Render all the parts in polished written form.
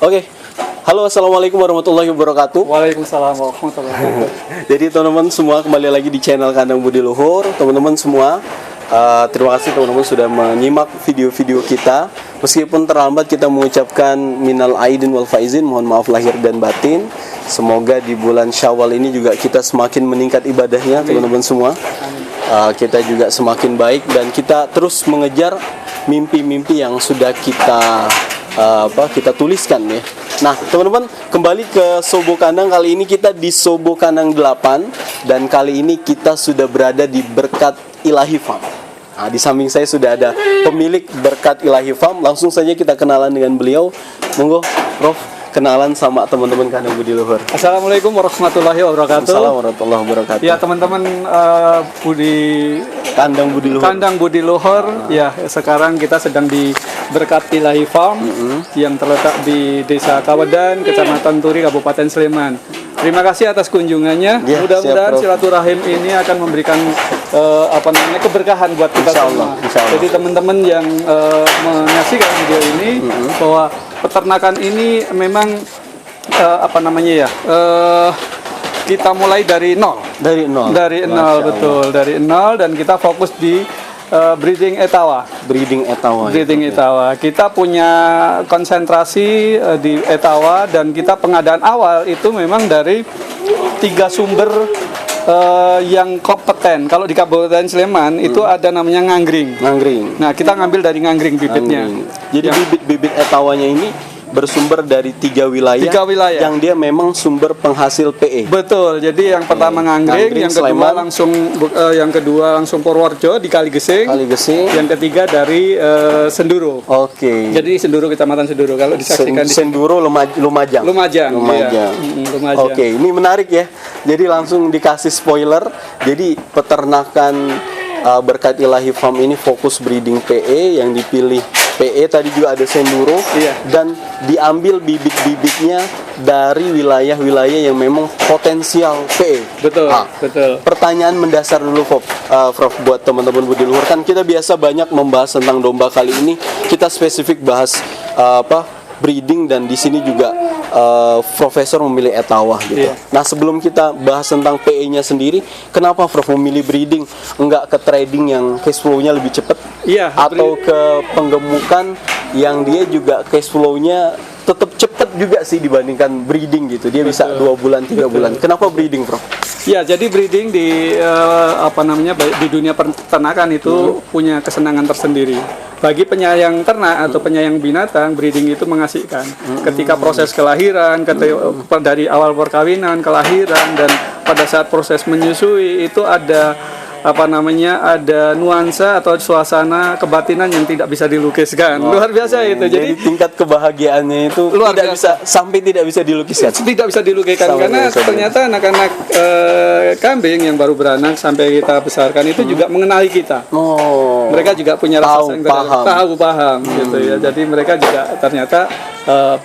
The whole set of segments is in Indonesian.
Oke. Halo, assalamualaikum warahmatullahi wabarakatuh. Waalaikumsalam warahmatullahi wabarakatuh. Jadi teman-teman semua kembali lagi di channel Kandang Budi Luhur. Teman-teman semua, terima kasih teman-teman sudah menyimak video-video kita. Meskipun terlambat kita mengucapkan minal aidin wal faizin, mohon maaf lahir dan batin. Semoga di bulan Syawal ini juga kita semakin meningkat ibadahnya, teman-teman semua. Kita juga semakin baik dan kita terus mengejar mimpi-mimpi yang sudah kita tuliskan ya. Nah, teman-teman, kembali ke Sobo Kandang. Kali ini kita di Sobo Kandang 8 dan kali ini kita sudah berada di Berkat Ilahi Farm. Nah, di samping saya sudah ada pemilik Berkat Ilahi Farm. Langsung saja kita kenalan dengan beliau. Monggo, Prof, kenalan sama teman-teman Kandang Budi Luhur. Assalamualaikum warahmatullahi wabarakatuh. Assalamualaikum warahmatullahi wabarakatuh. Ya, teman-teman Kandang Budi Luhur. Ya, sekarang kita sedang di Berkat Ilahi Farm yang terletak di Desa Kawedan, Kecamatan Turi, Kabupaten Sleman. Terima kasih atas kunjungannya. Ya, mudah-mudahan silaturahim ini akan memberikan keberkahan buat kita semua. Jadi teman-teman yang menyaksikan video ini bahwa peternakan ini memang kita mulai dari nol. Dari nol, betul. Dari nol dan kita fokus di breeding etawa. Kita punya konsentrasi di etawa dan kita pengadaan awal itu memang dari 3 sumber yang kompeten. Kalau di Kabupaten Sleman itu ada namanya Nganggring. Nah, kita ngambil dari Nganggring bibitnya. Jadi bibit etawanya ini bersumber dari 3 wilayah yang dia memang sumber penghasil PE. Betul. Jadi yang pertama Nganggring, yang kedua langsung Purworejo di Kaligesing, yang ketiga dari Senduro. Oke. Jadi Senduro, Kecamatan Senduro. Kalau disaksikan Senduro Lumajang. Iya. Oke, ini menarik ya. Jadi langsung dikasih spoiler. Jadi peternakan Berkat Ilahi Farm ini fokus breeding PE, yang dipilih PE tadi juga ada Senduro, dan diambil bibit-bibitnya dari wilayah-wilayah yang memang potensial PE. Betul. Pertanyaan mendasar dulu, Prof, buat teman-teman Budi Luhur. Kan kita biasa banyak membahas tentang domba, kali ini kita spesifik bahas breeding, dan di sini juga Profesor memilih etawa gitu. Nah, sebelum kita bahas tentang PE-nya sendiri, kenapa Prof memilih breeding, enggak ke trading yang cash flow-nya lebih cepat? Atau ke penggemukan yang dia juga cash flow-nya tetap cepat juga sih dibandingkan breeding gitu. Dia bisa 2 bulan, 3 bulan. Kenapa breeding, Prof? Ya, jadi breeding di di dunia peternakan itu punya kesenangan tersendiri. Bagi penyayang ternak atau penyayang binatang, breeding itu mengasihkan. Ketika proses kelahiran, dari awal perkawinan, kelahiran, dan pada saat proses menyusui itu ada ada nuansa atau suasana kebatinan yang tidak bisa dilukiskan. Luar biasa itu. Jadi tingkat kebahagiaannya itu tidak bisa dilukiskan. Tidak bisa dilukiskan karena ternyata anak-anak kambing yang baru beranak sampai kita besarkan itu juga mengenali kita. Mereka juga punya rasa sayang, paham gitu ya. Jadi mereka juga ternyata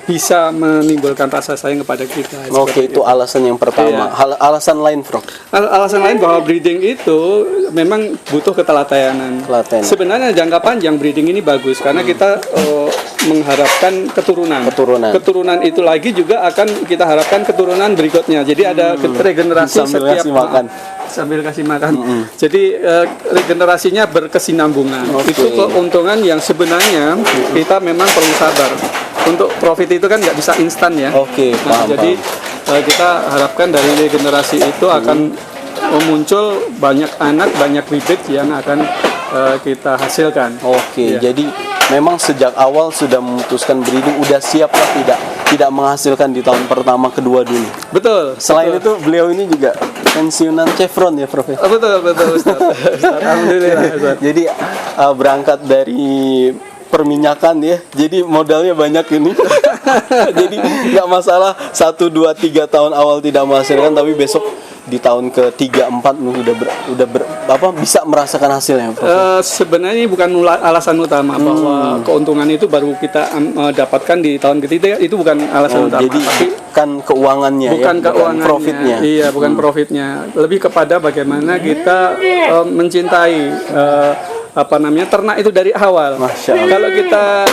bisa menimbulkan rasa sayang kepada kita. Oke, itu alasan yang pertama. Alasan lain, Prof? Alasan lain bahwa breeding itu memang butuh ketelatenan. Sebenarnya jangka panjang breeding ini bagus karena kita mengharapkan keturunan. Keturunan itu lagi juga akan kita harapkan keturunan berikutnya. Jadi ada regenerasi sambil kasih makan. Jadi regenerasinya berkesinambungan. Itu keuntungan yang sebenarnya kita memang perlu sabar. Untuk profit itu kan nggak bisa instan ya. Jadi kita harapkan dari regenerasi itu akan muncul banyak anak, banyak bibit yang akan kita hasilkan. Jadi memang sejak awal sudah memutuskan breeding, udah siap lah tidak menghasilkan di tahun pertama, kedua dulu. Betul. Selain itu beliau ini juga pensiunan Chevron ya, Prof? Betul, Ustaz. Alhamdulillah, Ustaz. Jadi berangkat dari perminyakan ya, jadi modalnya banyak ini. Jadi nggak masalah 1, 2, 3 tahun awal tidak menghasilkan, tapi besok di tahun ke-3, 4 udah bisa merasakan hasilnya. Sebenarnya bukan alasan utama bahwa keuntungan itu baru kita dapatkan di tahun ketiga, itu bukan alasan utama. Jadi kan keuangannya, bukan profitnya. Iya, bukan profitnya. Lebih kepada bagaimana kita mencintai ternak itu dari awal. Kalau kita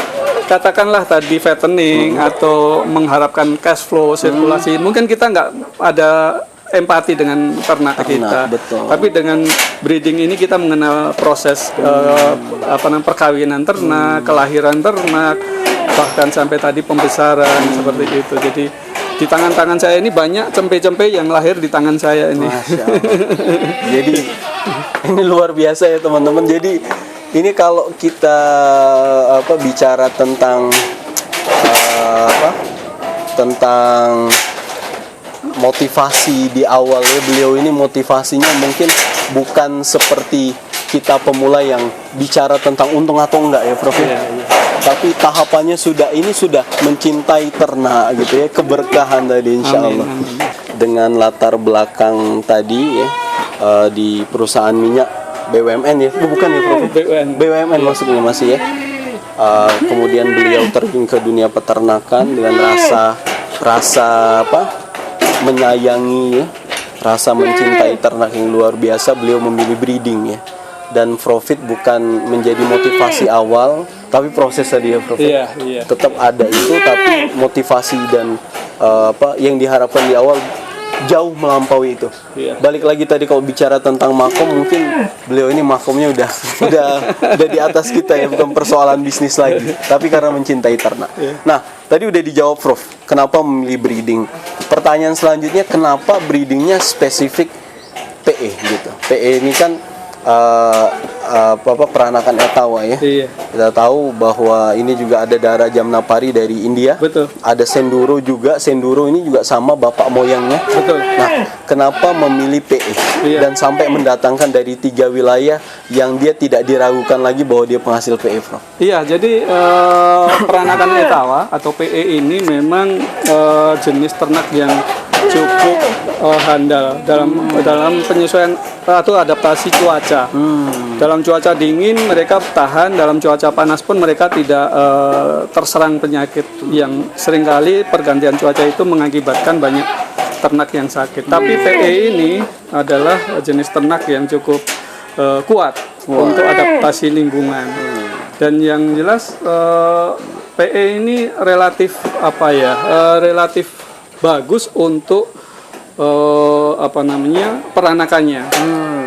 katakanlah tadi fattening atau mengharapkan cash flow sirkulasi, mungkin kita nggak ada empati dengan ternak kita. Betul. Tapi dengan breeding ini kita mengenal proses perkawinan ternak, kelahiran ternak, bahkan sampai tadi pembesaran seperti itu. Jadi di tangan-tangan saya ini banyak cempe-cempe yang lahir di tangan saya ini. Masya Allah. Jadi ini luar biasa ya teman-teman. Jadi ini kalau kita bicara tentang tentang motivasi di awal ya, beliau ini motivasinya mungkin bukan seperti kita pemula yang bicara tentang untung atau enggak ya Prof. Iya. Tapi tahapannya sudah mencintai ternak gitu ya, keberkahan tadi insya Allah. Amin. Dengan latar belakang tadi ya, di perusahaan minyak BUMN ya, bukan ya Prof? BUMN maksudnya masih ya. Kemudian beliau terjun ke dunia peternakan dengan rasa menyayangi ya, rasa mencintai ternak yang luar biasa. Beliau memilih breeding ya, dan profit bukan menjadi motivasi awal, tapi proses tadi ya Prof. Iya. Tetap ada itu, tapi motivasi dan yang diharapkan di awal jauh melampaui itu. Iya. Balik lagi tadi kalau bicara tentang makom, mungkin beliau ini makomnya udah di atas kita ya, bukan persoalan bisnis lagi, tapi karena mencintai ternak. Iya. Nah, tadi udah dijawab Prof, kenapa memilih breeding. Pertanyaan selanjutnya, kenapa breedingnya spesifik PE gitu. PE ini kan peranakan etawa ya. Iya. Kita tahu bahwa ini juga ada darah Jamnapari dari India. Betul. Ada Senduro juga. Senduro ini juga sama bapak moyangnya. Betul. Nah, kenapa memilih PE? Iya. Dan sampai mendatangkan dari 3 wilayah yang dia tidak diragukan lagi bahwa dia penghasil PE, Prof. Iya, jadi peranakan etawa atau PE ini memang jenis ternak yang cukup handal dalam penyesuaian atau adaptasi cuaca. Dalam cuaca dingin mereka tahan, dalam cuaca panas pun mereka tidak terserang penyakit yang seringkali pergantian cuaca itu mengakibatkan banyak ternak yang sakit. Tapi PE ini adalah jenis ternak yang cukup kuat untuk adaptasi lingkungan. Dan yang jelas PE ini relatif relatif bagus untuk peranakannya,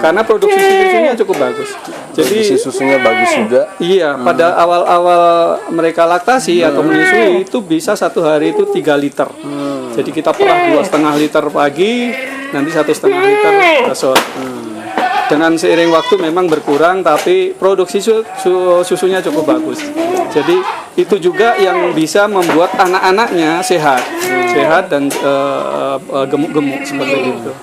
karena produksi susunya cukup bagus. Jadi susunya bagus juga. Iya, pada awal-awal mereka laktasi atau menyusui itu bisa 1 hari itu 3 liter. Jadi kita perah 2,5 liter pagi, nanti 1,5 liter sore. Dengan seiring waktu memang berkurang, tapi produksi susunya cukup bagus. Jadi itu juga yang bisa membuat anak-anaknya sehat dan gemuk-gemuk seperti itu.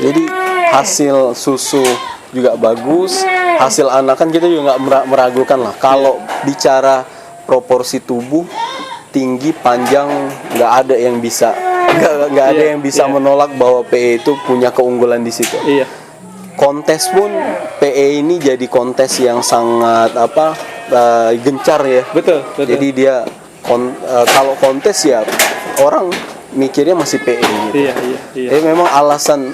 Jadi hasil susu juga bagus, hasil anakan kita juga nggak meragukan lah. Kalau bicara proporsi tubuh, tinggi, panjang, nggak ada yang bisa menolak bahwa PE itu punya keunggulan di situ. Iya. Kontes pun PE ini jadi kontes yang sangat gencar ya. Betul. Jadi dia kalau kontes ya orang mikirnya masih PE gitu. Iya. Jadi memang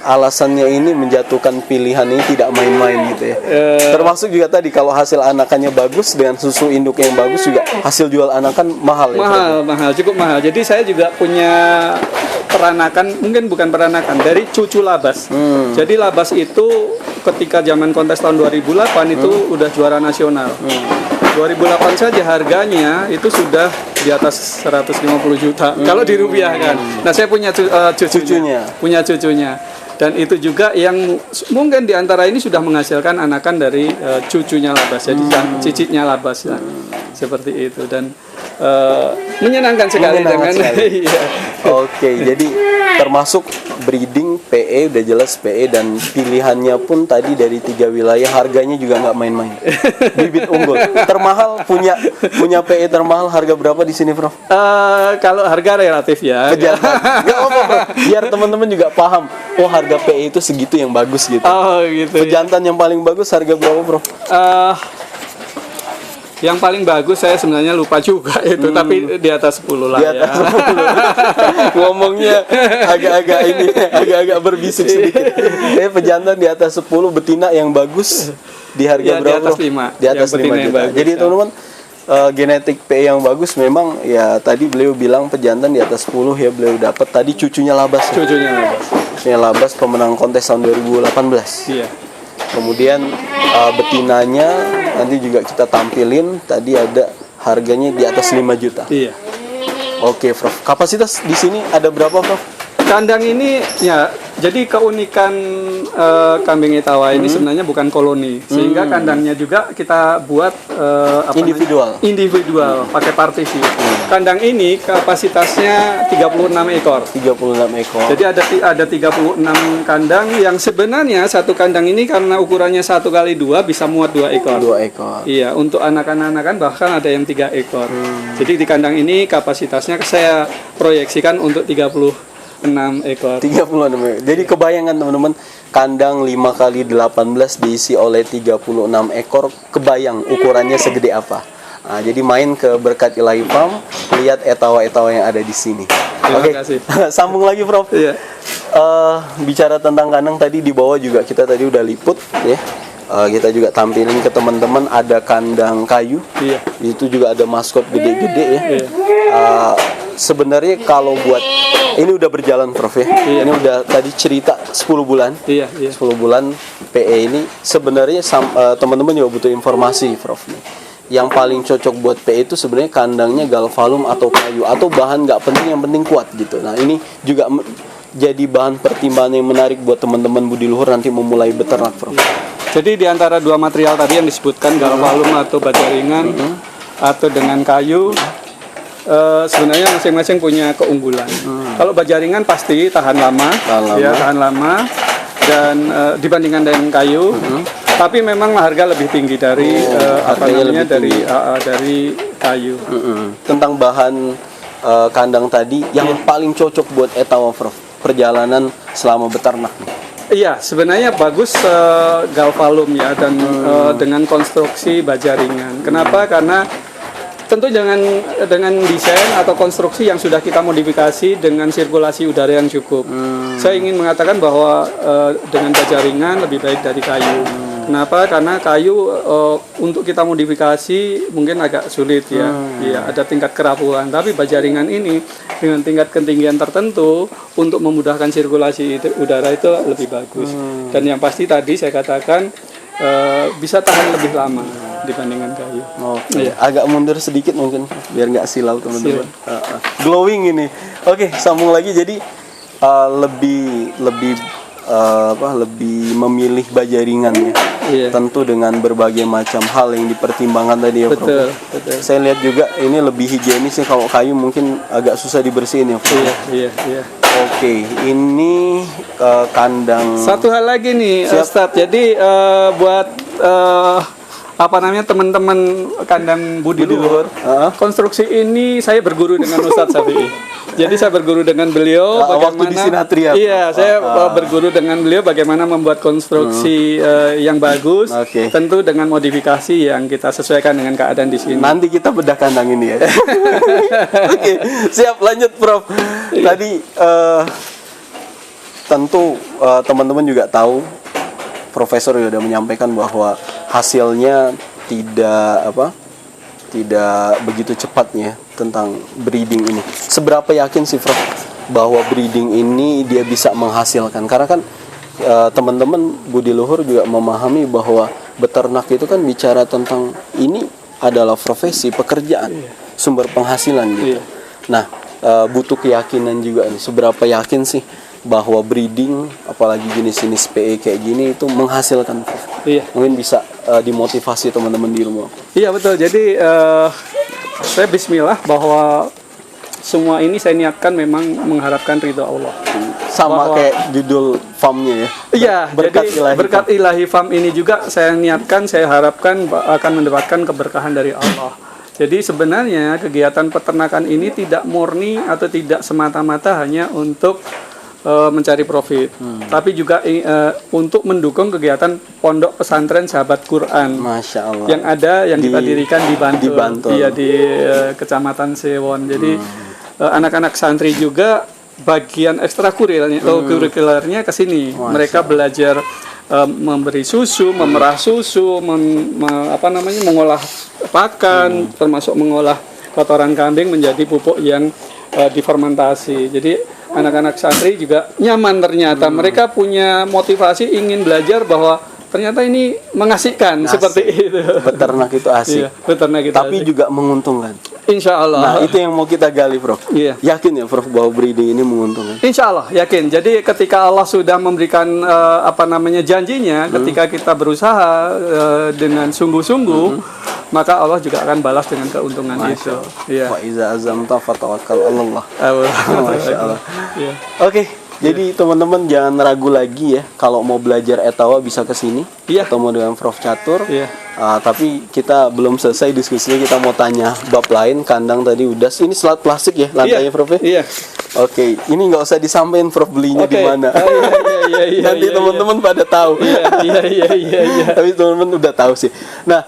alasannya ini menjatuhkan pilihan ini tidak main-main gitu ya. Termasuk juga tadi kalau hasil anakannya bagus dengan susu induk yang bagus juga hasil jual anakan mahal ya. Mahal, cukup mahal. Jadi saya juga punya peranakan, mungkin bukan peranakan, dari cucu labas. Jadi labas itu ketika zaman kontes tahun 2008 itu udah juara nasional. 2008 saja harganya itu sudah di atas 150 juta kalau dirupiahkan. Nah, saya punya cucunya. Dan itu juga yang mungkin diantara ini sudah menghasilkan anakan dari cucunya labas, jadi cicitnya labas ya. Seperti itu, dan menyenangkan sekali dengan iya. Oke, jadi termasuk breeding PE udah jelas PE, dan pilihannya pun tadi dari 3 wilayah, harganya juga nggak main-main. Bibit unggul. Termahal punya PE termahal harga berapa di sini, Prof? Kalau harga relatif ya. Nggak apa-apa, Prof. Biar teman-teman juga paham. Oh, harga PE itu segitu yang bagus gitu. Oh, gitu. Pejantan yang paling bagus harga berapa, Prof? Yang paling bagus saya sebenarnya lupa juga itu, tapi di atas 10 lah. Di atas 10. Ngomongnya agak berbisik sedikit. Pejantan di atas 10, betina yang bagus di harga berapa? Di atas 5. Di atas 5 juta. Jadi teman-teman, genetik PE yang bagus memang ya tadi beliau bilang pejantan di atas 10 ya beliau dapat. Tadi cucunya Labas. Cucunya Labas pemenang kontes tahun 2018. Iya. Kemudian betinanya nanti juga kita tampilin. Tadi ada harganya di atas 5 juta. Iya. Oke, Prof. Kapasitas di sini ada berapa, Prof? Kandang ini ya, jadi keunikan kambing Etawa ini sebenarnya bukan koloni, sehingga kandangnya juga kita buat individual pakai partisi. Kandang ini kapasitasnya 36 ekor. 36 ekor. Jadi ada 36 kandang yang sebenarnya satu kandang ini karena ukurannya 1x2 bisa muat 2 ekor. 2 ekor. Iya, untuk anak-anak bahkan ada yang 3 ekor. Jadi di kandang ini kapasitasnya saya proyeksikan untuk 36 ekor. 36 ekor. Jadi kebayangan teman-teman, kandang 5x18 diisi oleh 36 ekor. Kebayang ukurannya segede apa? Nah, jadi main ke Berkat Ilahi Farm, lihat etawa-etawa yang ada di sini. Terima kasih. Sambung lagi, Prof. Iya. Bicara tentang kandang tadi di bawah juga kita tadi udah liput ya. Kita juga tampilin ke teman-teman ada kandang kayu. Iya. Itu juga ada maskot gede-gede ya. Iya. Sebenarnya kalau buat ini udah berjalan, Prof ya. Iya. Ini udah tadi cerita 10 bulan. Iya. 10 bulan PE ini sebenarnya teman-teman juga butuh informasi, Prof. Yang paling cocok buat PE itu sebenarnya kandangnya galvalum atau kayu atau bahan nggak penting, yang penting kuat gitu. Nah, ini juga jadi bahan pertimbangan yang menarik buat teman-teman budi luhur nanti memulai beternak, Prof. Jadi di antara dua material tadi yang disebutkan galvalum atau baja ringan atau dengan kayu, sebenarnya masing-masing punya keunggulan. Kalau baja ringan pasti tahan lama. Ya, tahan lama dan dibandingkan dengan kayu. Tapi memang harga lebih tinggi dari dari kayu. Tentang bahan kandang tadi yang paling cocok buat etawa, Prof, perjalanan selama beternak. Iya, sebenarnya bagus galvalum ya dan dengan konstruksi baja ringan. Kenapa? Karena tentu dengan desain atau konstruksi yang sudah kita modifikasi dengan sirkulasi udara yang cukup. Saya ingin mengatakan bahwa dengan baja ringan lebih baik dari kayu. Kenapa? Karena kayu untuk kita modifikasi mungkin agak sulit ya. Iya, ada tingkat kerapuhan. Tapi baja ringan ini dengan tingkat ketinggian tertentu untuk memudahkan sirkulasi udara itu lebih bagus. Dan yang pasti tadi saya katakan bisa tahan lebih lama dibandingkan kayu. Iya. Agak mundur sedikit mungkin biar nggak silau teman-teman. Glowing ini. Oke, sambung lagi. Jadi lebih memilih baja ringan ya. Iya. Tentu dengan berbagai macam hal yang dipertimbangkan tadi ya, Prof. Betul. Saya lihat juga ini lebih higienis ya, kalau kayu mungkin agak susah dibersihin ya, Prof. Iya. Oke, ini kandang. Satu hal lagi nih, Ustadz. Jadi buat teman-teman kandang budi luhur, konstruksi ini saya berguru dengan Ustadz Syafi'i. Jadi saya berguru dengan beliau waktu di Sinatria. Iya, saya berguru dengan beliau bagaimana membuat konstruksi yang bagus, tentu dengan modifikasi yang kita sesuaikan dengan keadaan di sini. Nanti kita bedah kandang ini ya. Oke, siap, lanjut, Prof. Tadi tentu teman-teman juga tahu, Profesor sudah menyampaikan bahwa hasilnya tidak begitu cepatnya tentang breeding ini. Seberapa yakin sih, Prof, bahwa breeding ini dia bisa menghasilkan? Karena kan teman-teman budi luhur juga memahami bahwa beternak itu kan bicara tentang ini adalah profesi, pekerjaan, sumber penghasilan gitu. Nah, butuh keyakinan juga nih. Seberapa yakin sih bahwa breeding, apalagi jenis-jenis PE kayak gini itu menghasilkan, Prof? Mungkin bisa dimotivasi teman-teman di rumah. Iya, betul. Jadi saya bismillah bahwa semua ini saya niatkan memang mengharapkan ridho Allah. Sama kayak judul farmnya ya. Iya, Berkat Ilahi Farm ini juga saya niatkan, saya harapkan akan mendapatkan keberkahan dari Allah. Jadi sebenarnya kegiatan peternakan ini tidak murni atau tidak semata-mata hanya untuk mencari profit, tapi juga untuk mendukung kegiatan pondok pesantren sahabat Quran. Masya Allah. Yang kita dirikan di Bantul. Iya, di Kecamatan Sewon. Jadi anak-anak santri juga bagian ekstrakurikulernya ke sini. Mereka belajar memberi susu, memerah susu, mengolah pakan, termasuk mengolah kotoran kambing menjadi pupuk yang difermentasi. Jadi anak-anak santri juga nyaman ternyata. Mereka punya motivasi ingin belajar bahwa ternyata ini mengasihkan. Asik. Seperti itu. Beternak itu asik. Iya, beternak itu tapi asik. juga menguntungkan. Insya Allah. Nah, itu yang mau kita gali, Prof. Iya. Yakin ya, Prof, bahwa breeding ini menguntungkan? Insya Allah, yakin. Jadi ketika Allah sudah memberikan janjinya, ketika kita berusaha dengan sungguh-sungguh, maka Allah juga akan balas dengan keuntungan itu. Iya. Wa iza azamta fatawakkal 'alallah. Masya Allah. Iya. Oke. Jadi teman-teman jangan ragu lagi ya, kalau mau belajar etawa bisa ke sini, ketemu dengan Prof Catur. Tapi kita belum selesai diskusinya, kita mau tanya bab lain. Kandang tadi udah, ini selat plastik ya lantainya, Prof ya? Iya. Oke, ini nggak usah disampaikan Prof belinya di mana. Nanti teman-teman pada tahu. Iya. Tapi teman-teman udah tahu sih. Nah,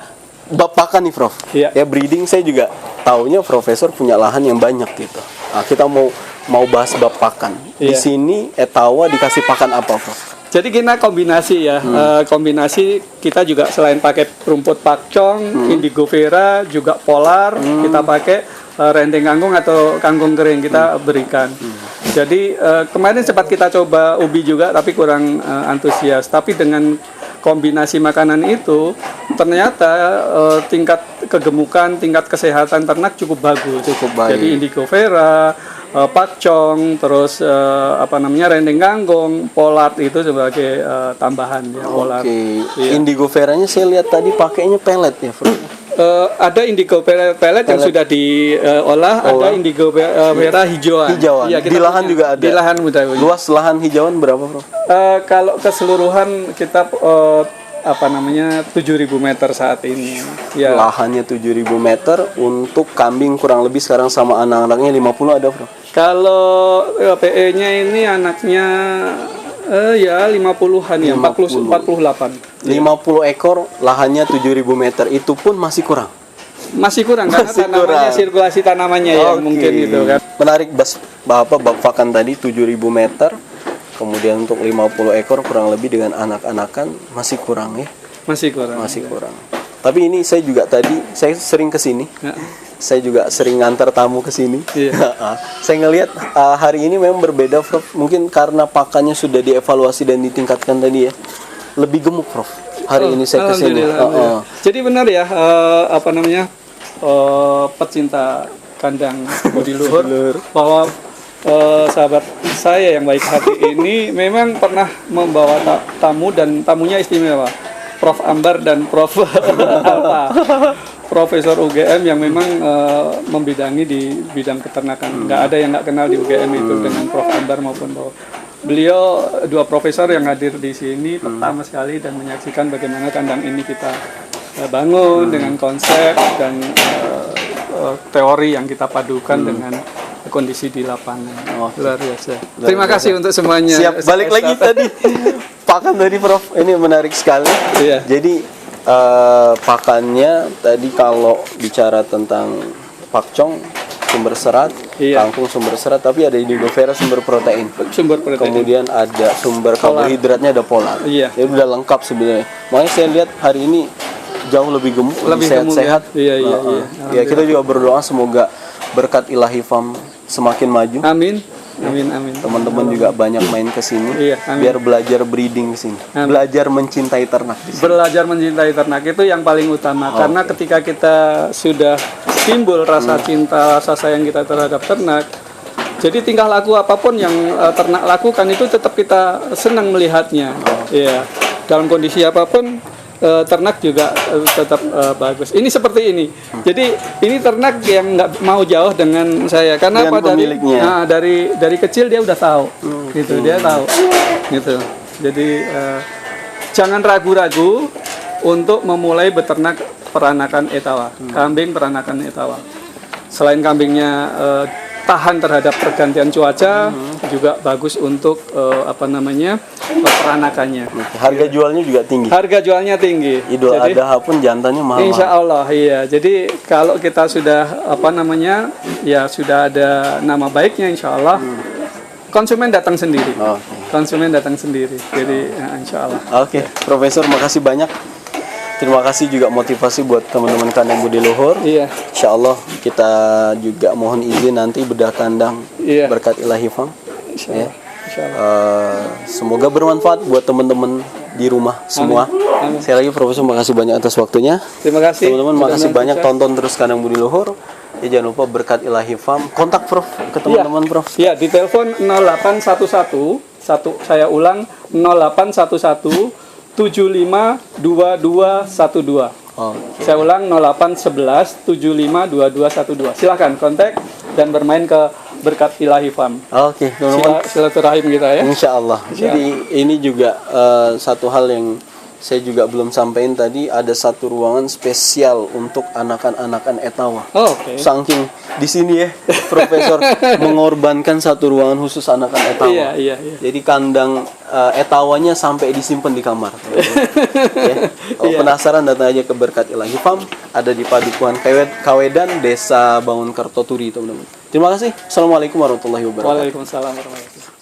bab pakan nih, Prof. Ya breeding saya juga taunya profesor punya lahan yang banyak gitu. Kita mau bahas bab pakan. Di sini etawa dikasih pakan apa, Prof? Jadi kita kombinasi ya. Kombinasi kita juga selain pakai rumput pakcong, indigo vera, juga polar, kita pakai rendeng kangkung atau kangkung kering kita berikan. Jadi kemarin sempat kita coba ubi juga tapi kurang antusias. Tapi dengan kombinasi makanan itu ternyata tingkat kegemukan, tingkat kesehatan ternak cukup bagus. Jadi indigo vera, pakcong, terus rendeng kangkung, polar itu sebagai tambahan ya. Polar. Indigo veranya saya lihat tadi pakainya pelet ya, Bro. Ada indigo pelet yang sudah diolah, ada indigo vera hijauan. Ya, di lahan juga ada. Di lahan muda. Luas lahan hijauan berapa, Bro? Kalau keseluruhan kita 7.000 meter saat ini. Ya. Lahannya 7.000 meter untuk kambing kurang lebih sekarang sama anak-anaknya 50 ada, Bro? Kalau PE-nya ini anaknya 50-an ya, 48. 50 ekor, lahannya 7.000 meter, itu pun masih kurang. Masih kurang karena tanamannya, sirkulasi tanamannya yang mungkin itu kan. Menarik bab pakan tadi 7.000 meter. Kemudian untuk 50 ekor kurang lebih dengan anak-anakan masih kurang ya. Masih kurang. Tapi ini saya juga tadi saya sering ke sini. Saya juga sering ngantar tamu ke sini. Saya ngelihat hari ini memang berbeda, Prof. Mungkin karena pakannya sudah dievaluasi dan ditingkatkan tadi ya. Lebih gemuk, Prof. Hari ini saya ke sini. Jadi benar ya pecinta kandang budi luhur bahwa sahabat saya yang baik hati ini memang pernah membawa tamu dan tamunya istimewa, Prof Ambar dan Prof Alfa, Profesor UGM yang memang membidangi di bidang peternakan. Nggak ada yang nggak kenal di UGM itu dengan Prof Ambar maupun beliau, dua profesor yang hadir di sini pertama sekali dan menyaksikan bagaimana kandang ini kita bangun dengan konsep dan teori yang kita padukan dengan kondisi di lapangan. Luar biasa. Terima kasih untuk semuanya. Siap, balik lagi tadi pakan tadi, Prof. Ini menarik sekali. Jadi pakannya tadi kalau bicara tentang pakcong sumber serat, kangkung sumber serat, tapi ada indigo vera sumber protein. Kemudian ada sumber karbohidratnya, ada polar. Jadi udah lengkap sebenarnya. Makanya saya lihat hari ini jauh lebih gemuk, lebih sehat-sehat. Ya, kita juga berdoa semoga berkat Ilahi Farm semakin maju. Amin. Teman-teman juga banyak main ke sini biar belajar breeding ke sini. Belajar mencintai ternak. Belajar mencintai ternak itu yang paling utama karena ketika kita sudah timbul rasa cinta, rasa sayang kita terhadap ternak, jadi tingkah laku apapun yang ternak lakukan itu tetap kita senang melihatnya. Dalam kondisi apapun ternak juga tetap bagus. Ini seperti ini. Jadi ini ternak yang nggak mau jauh dengan saya karena dari kecil dia udah tahu, dia tahu, gitu. Jadi jangan ragu-ragu untuk memulai beternak peranakan etawa, kambing peranakan etawa. Selain kambingnya tahan terhadap pergantian cuaca, juga bagus untuk peranakannya. Harga jualnya juga tinggi. Harga jualnya tinggi. Idul Adha pun jantannya mahal. Insya Allah, iya. Jadi kalau kita sudah sudah ada nama baiknya, insya Allah konsumen datang sendiri. konsumen datang sendiri. Jadi insya Allah. Oke, Profesor, makasih banyak. Terima kasih juga motivasi buat teman-teman kandang budi luhur. Iya. Insya Allah kita juga mohon izin nanti bedah kandang berkat Ilahi Farm. Insya Allah. Insya Allah. Semoga bermanfaat buat teman-teman di rumah semua. Amin. Sekali lagi Profesor, makasih banyak atas waktunya. Terima kasih. Teman-teman, makasih banyak tonton terus kandang budi luhur. Ya, jangan lupa berkat Ilahi Farm. Kontak Prof ke teman-teman Prof. Ya, di telepon 0811 saya ulang 0811 752212. Saya ulang 0811 752212. Silakan kontak dan bermain ke berkat Ilahi Farm. Oke, teman-teman. Silaturahim kita ya. Insya Allah. Jadi ini juga satu hal yang saya juga belum sampaikan tadi, ada satu ruangan spesial untuk anakan-anakan etawa. Oke. Saking di sini ya, Profesor mengorbankan satu ruangan khusus anakan etawa. Iya. Jadi kandang etawanya sampai disimpan di kamar. Ya. Kalau penasaran, datang aja ke Berkat Ilahi Farm, ada di Padukuhan Kawedan, Desa Bangun Kartoturi, teman-teman. Terima kasih. Assalamualaikum warahmatullahi wabarakatuh. Waalaikumsalam warahmatullahi wabarakatuh.